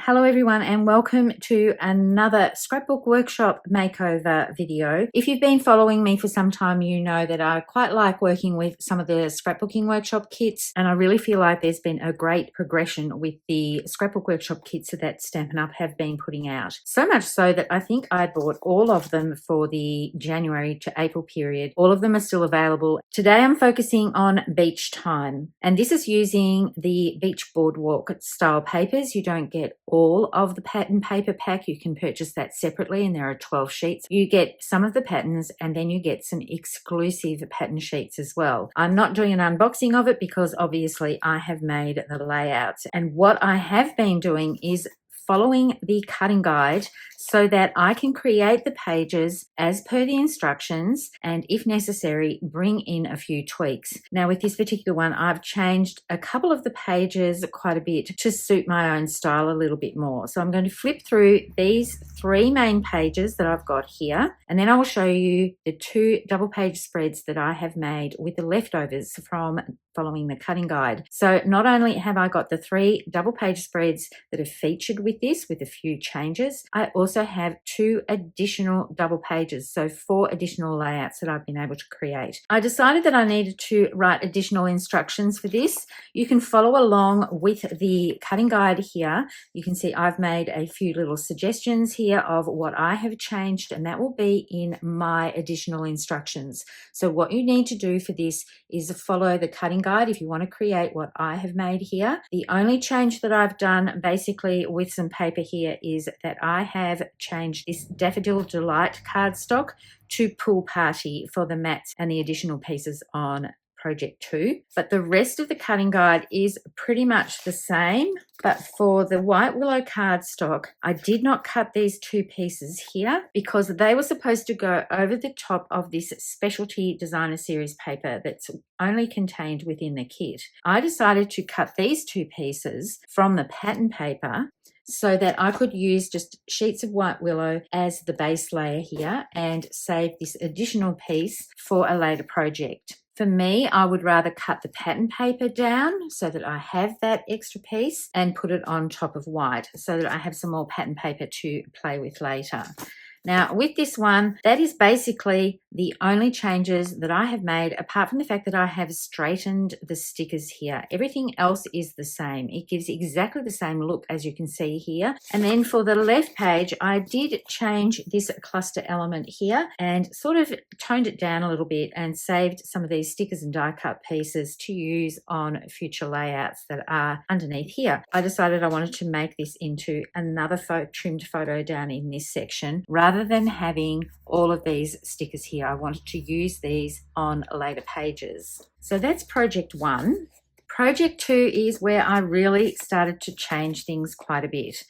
Hello everyone and welcome to another scrapbook workshop makeover video. If you've been following me for some time, you know that I quite like working with some of the scrapbooking workshop kits, and I really feel like there's been a great progression with the scrapbook workshop kits that Stampin Up have been putting out. So much so that I think I bought all of them for the January to April period. All of them are still available. Today I'm focusing on Beach Time, and this is using the Beach Boardwalk style papers. You don't get all of the pattern paper pack. You can purchase that separately, and there are 12 sheets. You get some of the patterns, and then you get some exclusive pattern sheets as well. I'm not doing an unboxing of it because obviously I have made the layouts, and what I have been doing is following the cutting guide so that I can create the pages as per the instructions and, if necessary, bring in a few tweaks. Now with this particular one, I've changed a couple of the pages quite a bit to suit my own style a little bit more. So I'm going to flip through these three main pages that I've got here, and then I will show you the two double page spreads that I have made with the leftovers from following the cutting guide. So not only have I got the three double page spreads that are featured with this with a few changes, I also have two additional double pages, so 4 additional layouts that I've been able to create. I decided that I needed to write additional instructions for this. You can follow along with the cutting guide here. You can see I've made a few little suggestions here of what I have changed, and that will be in my additional instructions. So what you need to do for this is follow the cutting guide if you want to create what I have made here. The only change that I've done basically with some paper here is that I have changed this Daffodil Delight cardstock to Pool Party for the mats and the additional pieces on Project 2, but the rest of the cutting guide is pretty much the same. But for the White Willow cardstock, I did not cut these two pieces here because they were supposed to go over the top of this specialty designer series paper that's only contained within the kit. I decided to cut these two pieces from the pattern paper so that I could use just sheets of White Willow as the base layer here and save this additional piece for a later project. For me, I would rather cut the pattern paper down so that I have that extra piece and put it on top of white so that I have some more pattern paper to play with later. Now with this one, that is basically the only changes that I have made, apart from the fact that I have straightened the stickers here. Everything else is the same. It gives exactly the same look as you can see here. And then for the left page, I did change this cluster element here and sort of toned it down a little bit and saved some of these stickers and die cut pieces to use on future layouts that are underneath here. I decided I wanted to make this into another trimmed photo down in this section rather than having all of these stickers here. I wanted to use these on later pages. So that's project 1. Project 2 is where I really started to change things quite a bit.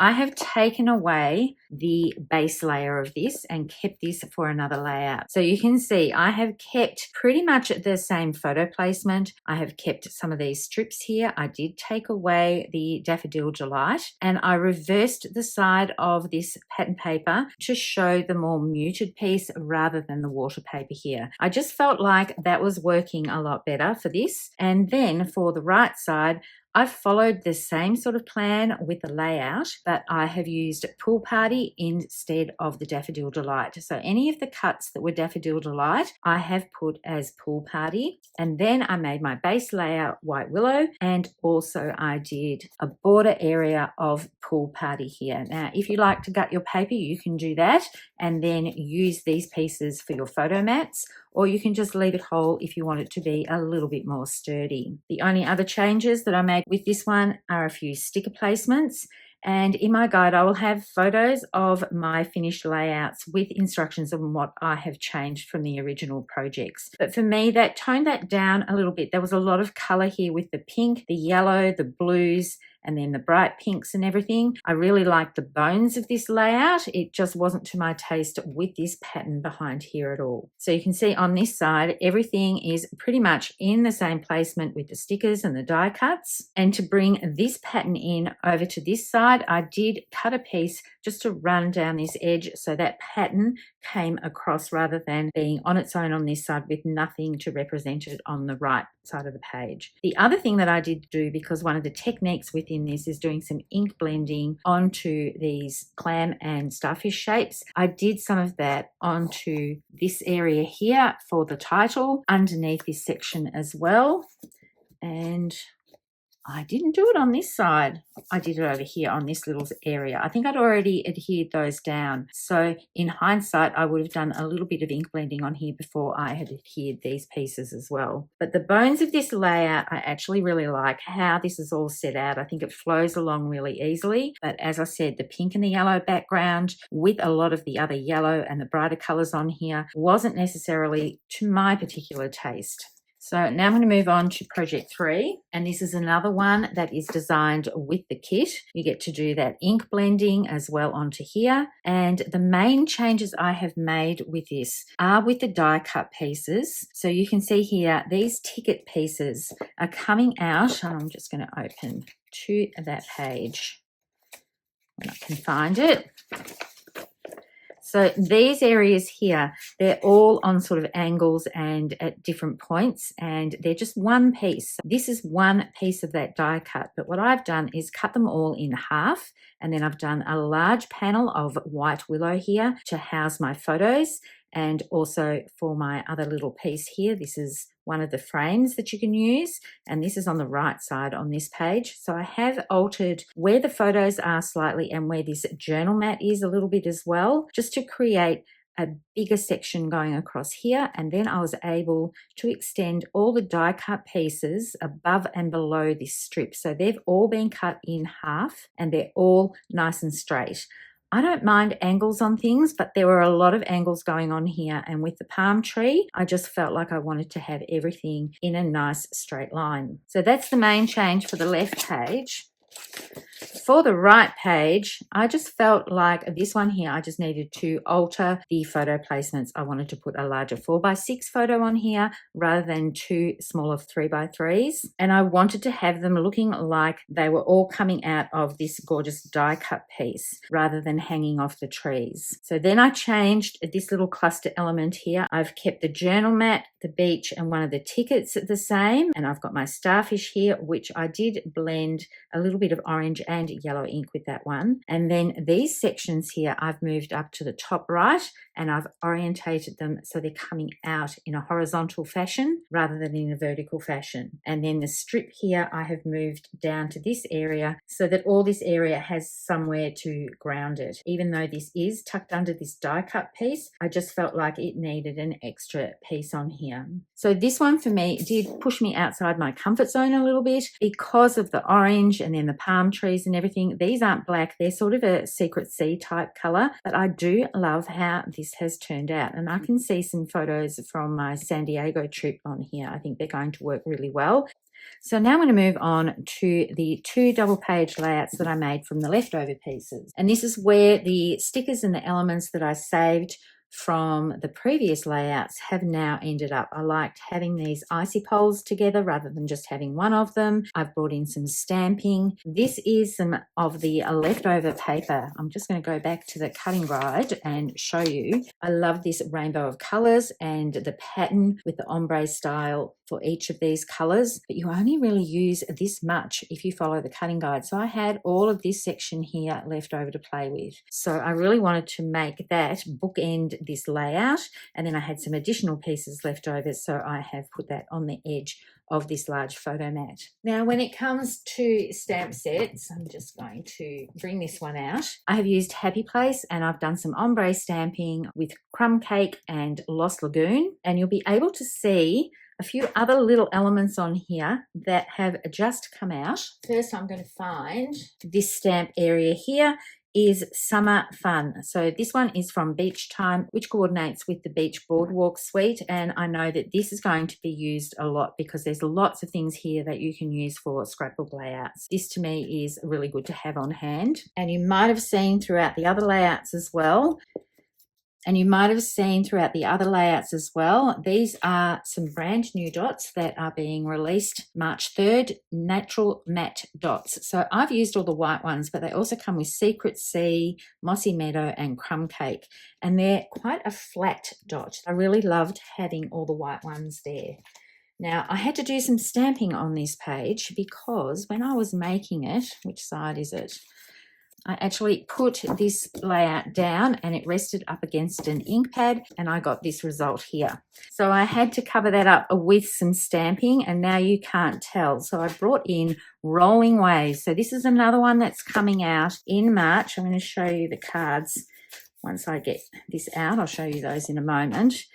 I have taken away the base layer of this and kept this for another layout. So you can see I have kept pretty much the same photo placement. I have kept some of these strips here. I did take away the Daffodil Delight, and I reversed the side of this pattern paper to show the more muted piece rather than the water paper here. I just felt like that was working a lot better for this. And then for the right side, I've followed the same sort of plan with the layout, but I have used Pool Party instead of the Daffodil Delight. So any of the cuts that were Daffodil Delight, I have put as Pool Party. And then I made my base layout White Willow, and also I did a border area of Pool Party here. Now, if you like to gut your paper, you can do that and then use these pieces for your photo mats, or you can just leave it whole if you want it to be a little bit more sturdy. The only other changes that I made with this one are a few sticker placements, and in my guide I will have photos of my finished layouts with instructions on what I have changed from the original projects. But for me, that toned that down a little bit. There was a lot of colour here with the pink, the yellow, the blues, and then the bright pinks and everything. I really like the bones of this layout. It just wasn't to my taste with this pattern behind here at all. So you can see on this side, everything is pretty much in the same placement with the stickers and the die cuts. And to bring this pattern in over to this side, I did cut a piece just to run down this edge so that pattern came across rather than being on its own on this side with nothing to represent it on the right side of the page. The other thing that I did do, because one of the techniques within this is doing some ink blending onto these clam and starfish shapes, I did some of that onto this area here for the title underneath this section as well. And I didn't do it on this side. I did it over here on this little area. I think I'd already adhered those down. So in hindsight, I would have done a little bit of ink blending on here before I had adhered these pieces as well. But the bones of this layout, I actually really like how this is all set out. I think it flows along really easily. But as I said, the pink and the yellow background with a lot of the other yellow and the brighter colors on here wasn't necessarily to my particular taste. So now I'm going to move on to project 3, and this is another one that is designed with the kit. You get to do that ink blending as well onto here, and the main changes I have made with this are with the die cut pieces. So you can see here these ticket pieces are coming out. I'm just going to open to that page when I can find it. So these areas here, they're all on sort of angles and at different points, and they're just one piece. This is one piece of that die cut, but what I've done is cut them all in half, and then I've done a large panel of white willow here to house my photos, and also for my other little piece here, this is one of the frames that you can use, and this is on the right side on this page. So I have altered where the photos are slightly and where this journal mat is a little bit as well, just to create a bigger section going across here. And then I was able to extend all the die cut pieces above and below this strip. So they've all been cut in half and they're all nice and straight. I don't mind angles on things, but there were a lot of angles going on here, and with the palm tree, I just felt like I wanted to have everything in a nice straight line. So that's the main change for the left page. For the right page, I just felt like this one here, I just needed to alter the photo placements. I wanted to put a larger 4x6 photo on here rather than two smaller 3x3s. And I wanted to have them looking like they were all coming out of this gorgeous die cut piece rather than hanging off the trees. So then I changed this little cluster element here. I've kept the journal mat, the beach, and one of the tickets the same. And I've got my starfish here, which I did blend a little bit of orange and yellow ink with that one. And then these sections here I've moved up to the top right, and I've orientated them so they're coming out in a horizontal fashion rather than in a vertical fashion. And then the strip here I have moved down to this area so that all this area has somewhere to ground it. Even though this is tucked under this die cut piece, I just felt like it needed an extra piece on here. So this one for me did push me outside my comfort zone a little bit because of the orange and then the palm trees and everything. These aren't black, they're sort of a secret sea type color, but I do love how this has turned out, and I can see some photos from my San Diego trip on here. I think they're going to work really well. So now I'm going to move on to the two double page layouts that I made from the leftover pieces, and this is where the stickers and the elements that I saved from the previous layouts have now ended up. I liked having these icy poles together rather than just having one of them. I've brought in some stamping. This is some of the leftover paper. I'm just going to go back to the cutting guide and show you. I love this rainbow of colors and the pattern with the ombre style for each of these colors, but you only really use this much if you follow the cutting guide. So I had all of this section here left over to play with. So I really wanted to make that bookend this layout, and then I had some additional pieces left over, so I have put that on the edge of this large photo mat. Now when it comes to stamp sets, I'm just going to bring this one out. I have used Happy Place, and I've done some ombre stamping with Crumb Cake and Lost Lagoon, and you'll be able to see a few other little elements on here that have just come out. First, I'm going to find this stamp area here is Summer Fun. So this one is from Beach Time, which coordinates with the Beach Boardwalk suite, and I know that this is going to be used a lot because there's lots of things here that you can use for scrapbook layouts. This to me is really good to have on hand, and you might have seen throughout the other layouts as well. These are some brand new dots that are being released March 3rd, natural matte dots. So I've used all the white ones, but they also come with Secret Sea, Mossy Meadow, and Crumb Cake. And they're quite a flat dot. I really loved having all the white ones there. Now, I had to do some stamping on this page because when I was making it, which side is it? I actually put this layout down and it rested up against an ink pad and I got this result here. So I had to cover that up with some stamping and now you can't tell. So I brought in Rolling Waves. So this is another one that's coming out in March. I'm going to show you the cards once I get this out. I'll show you those in a moment.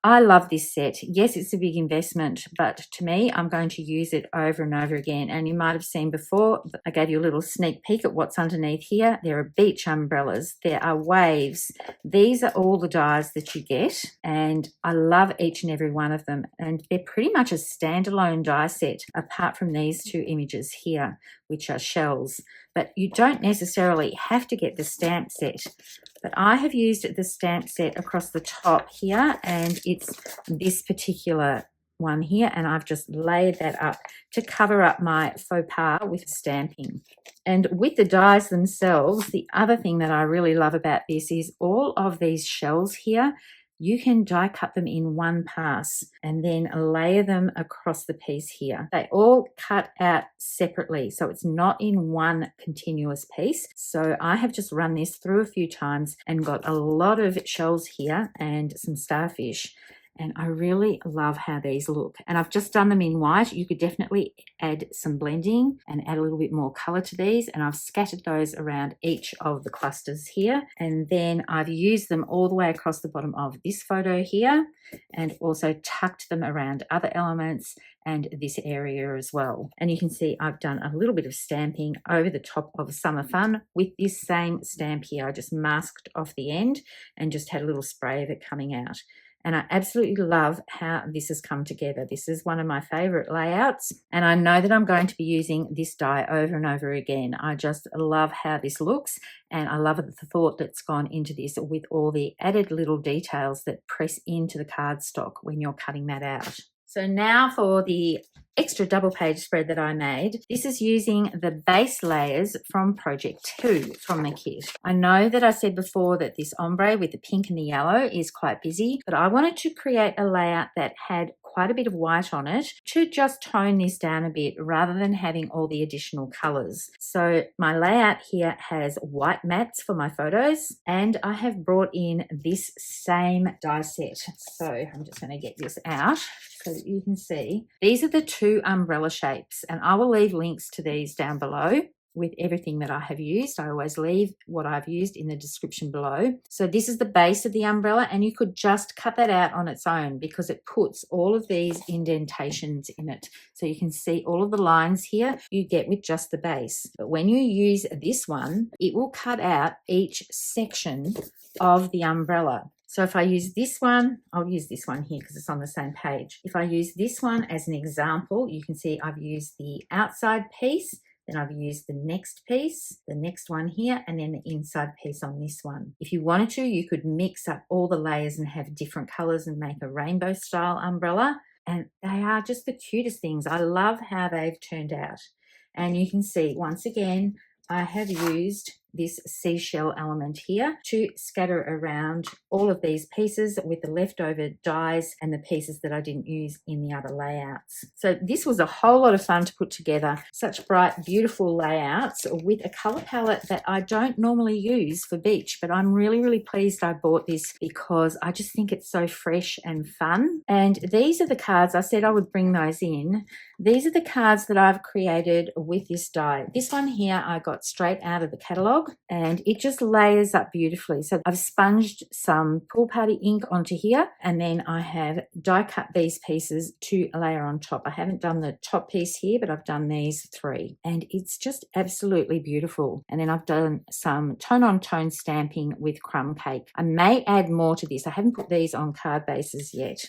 I love this set. Yes, it's a big investment, but to me, I'm going to use it over and over again. And you might have seen before, I gave you a little sneak peek at what's underneath here. There are beach umbrellas. There are waves. These are all the dies that you get, and I love each and every one of them. And they're pretty much a standalone die set, apart from these two images here, which are shells. But you don't necessarily have to get the stamp set. But I have used the stamp set across the top here, and it's this particular one here, and I've just layered that up to cover up my faux pas with stamping. And with the dies themselves, the other thing that I really love about this is all of these shells here, you can die cut them in one pass and then layer them across the piece here. They all cut out separately, so it's not in one continuous piece. So I have just run this through a few times and got a lot of shells here and some starfish. And I really love how these look. And I've just done them in white. You could definitely add some blending and add a little bit more color to these. And I've scattered those around each of the clusters here. And then I've used them all the way across the bottom of this photo here and also tucked them around other elements and this area as well. And you can see I've done a little bit of stamping over the top of Summer Fun with this same stamp here. I just masked off the end and just had a little spray of it coming out. And I absolutely love how this has come together. This is one of my favorite layouts. And I know that I'm going to be using this die over and over again. I just love how this looks. And I love the thought that's gone into this with all the added little details that press into the cardstock when you're cutting that out. So now for the extra double page spread that I made. This is using the base layers from Project 2 from the kit. I know that I said before that this ombre with the pink and the yellow is quite busy, but I wanted to create a layout that had quite a bit of white on it to just tone this down a bit rather than having all the additional colors. So my layout here has white mats for my photos, and I have brought in this same die set. So I'm just going to get this out so that you can see. These are the two umbrella shapes, and I will leave links to these down below with everything that I have used. I always leave what I've used in the description below. So this is the base of the umbrella, and you could just cut that out on its own because it puts all of these indentations in it. So you can see all of the lines here you get with just the base. But when you use this one, it will cut out each section of the umbrella. So if I use this one, I'll use this one here because it's on the same page. If I use this one as an example, you can see I've used the outside piece, then I've used the next piece, the next one here, and then the inside piece on this one. If you wanted to, you could mix up all the layers and have different colors and make a rainbow style umbrella. And they are just the cutest things. I love how they've turned out. And you can see, once again, I have used this seashell element here to scatter around all of these pieces with the leftover dies and the pieces that I didn't use in the other layouts. So this was a whole lot of fun to put together. Such bright, beautiful layouts with a color palette that I don't normally use for beach, but I'm really, really pleased I bought this because I just think it's so fresh and fun. And these are the cards, I said I would bring those in. These are the cards that I've created with this die. This one here I got straight out of the catalogue, and it just layers up beautifully. So I've sponged some Pool Party ink onto here, and then I have die cut these pieces to layer on top. I haven't done the top piece here, but I've done these three, and it's just absolutely beautiful. And then I've done some tone on tone stamping with Crumb cake. I may add more to this. I haven't put these on card bases yet.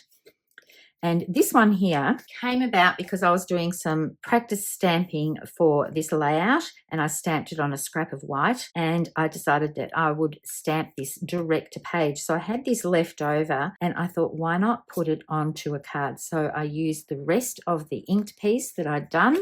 And this one here came about because I was doing some practice stamping for this layout, and I stamped it on a scrap of white, and I decided that I would stamp this direct to page. So I had this left over, and I thought, why not put it onto a card? So I used the rest of the inked piece that I'd done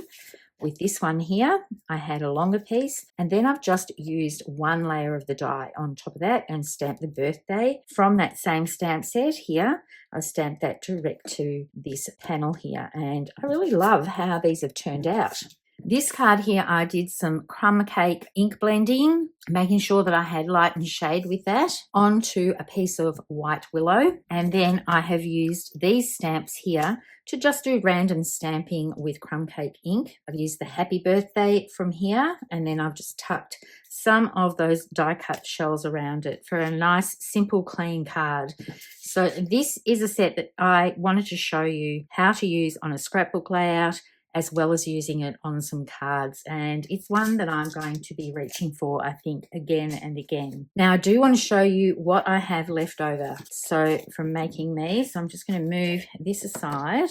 With this one here, I had a longer piece, and then I've just used one layer of the die on top of that and stamped the birthday from that same stamp set here. I stamped that direct to this panel here, and I really love how these have turned out. This card here, I did some crumb cake ink blending, making sure that I had light and shade with that onto a piece of white willow. And then I have used these stamps here to just do random stamping with crumb cake ink. I've used the happy birthday from here, and then I've just tucked some of those die cut shells around it for a nice, simple, clean card. So this is a set that I wanted to show you how to use on a scrapbook layout, as well as using it on some cards. And it's one that I'm going to be reaching for, I think, again and again. Now, I do want to show you what I have left over. So from making these, I'm just going to move this aside.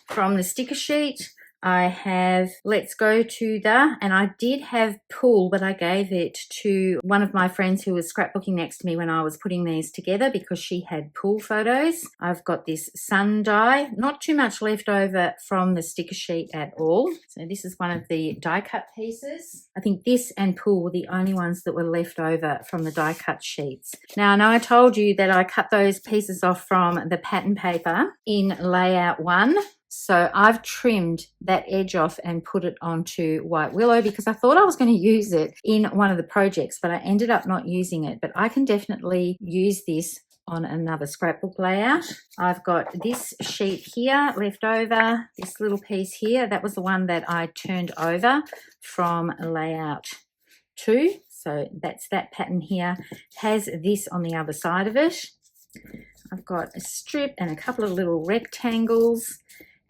From the sticker sheet, I have Let's Go to the, and I did have Pool, but I gave it to one of my friends who was scrapbooking next to me when I was putting these together because she had pool photos. I've got this sun die, not too much left over from the sticker sheet at all. So this is one of the die cut pieces. I think this and Pool were the only ones that were left over from the die cut sheets. Now, I know I told you that I cut those pieces off from the pattern paper in layout 1. So I've trimmed that edge off and put it onto white willow because I thought I was going to use it in one of the projects, but I ended up not using it. But I can definitely use this on another scrapbook layout. I've got this sheet here left over, this little piece here. That was the one that I turned over from layout 2. So that's that pattern here. Has this on the other side of it. I've got a strip and a couple of little rectangles.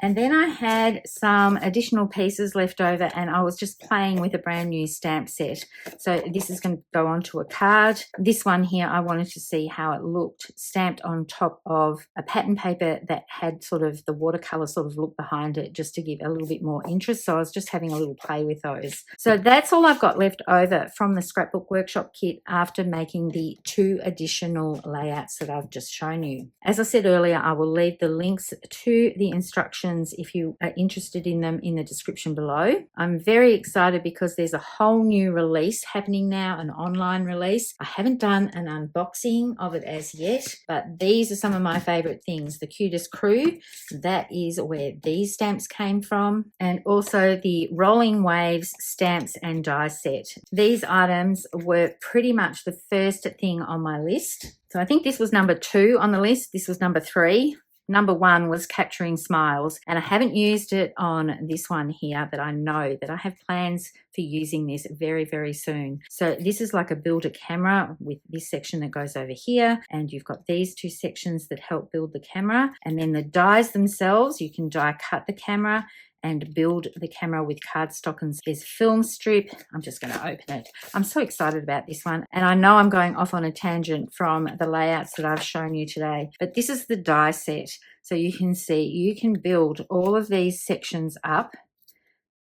And then I had some additional pieces left over, and I was just playing with a brand new stamp set. So this is going to go onto a card. This one here, I wanted to see how it looked stamped on top of a pattern paper that had sort of the watercolor sort of look behind it, just to give a little bit more interest. So I was just having a little play with those. So that's all I've got left over from the Scrapbook Workshop Kit after making the 2 additional layouts that I've just shown you. As I said earlier, I will leave the links to the instructions if you are interested in them in the description below. I'm very excited because there's a whole new release happening now, an online release. I haven't done an unboxing of it as yet, but these are some of my favorite things. The Cutest Crew, that is where these stamps came from, and also the Rolling Waves stamps and die set. These items were pretty much the first thing on my list. So I think this was number 2 on the list. This was number 3. Number 1 was Capturing Smiles, and I haven't used it on this one here, but I know that I have plans for using this very, very soon. So this is like a builder camera with this section that goes over here, and you've got these 2 sections that help build the camera, and then the dies themselves, you can die cut the camera and build the camera with cardstock, and there's film strip. I'm just going to open it. I'm so excited about this one, and I know I'm going off on a tangent from the layouts that I've shown you today, but this is the die set. So you can see you can build all of these sections up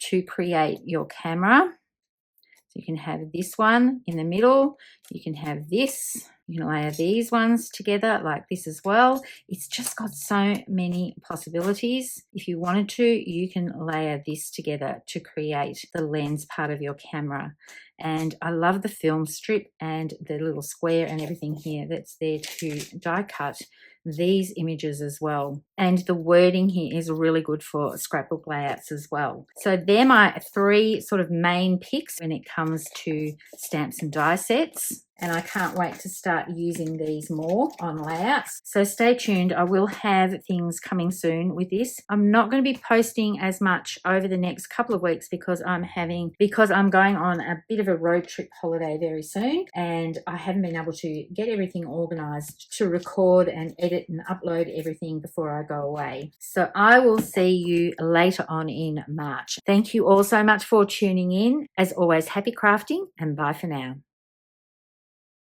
to create your camera. So you can have this one in the middle, you can have this, you can layer these ones together like this as well. It's just got so many possibilities. If you wanted to, you can layer this together to create the lens part of your camera. And I love the film strip and the little square and everything here that's there to die cut these images as well. And the wording here is really good for scrapbook layouts as well. So they're my 3 sort of main picks when it comes to stamps and die sets. And I can't wait to start using these more on layouts. So stay tuned. I will have things coming soon with this. I'm not going to be posting as much over the next couple of weeks because I'm going on a bit of a road trip holiday very soon, and I haven't been able to get everything organized to record and edit and upload everything before I go away. So I will see you later on in March. Thank you all so much for tuning in. As always, happy crafting, and bye for now.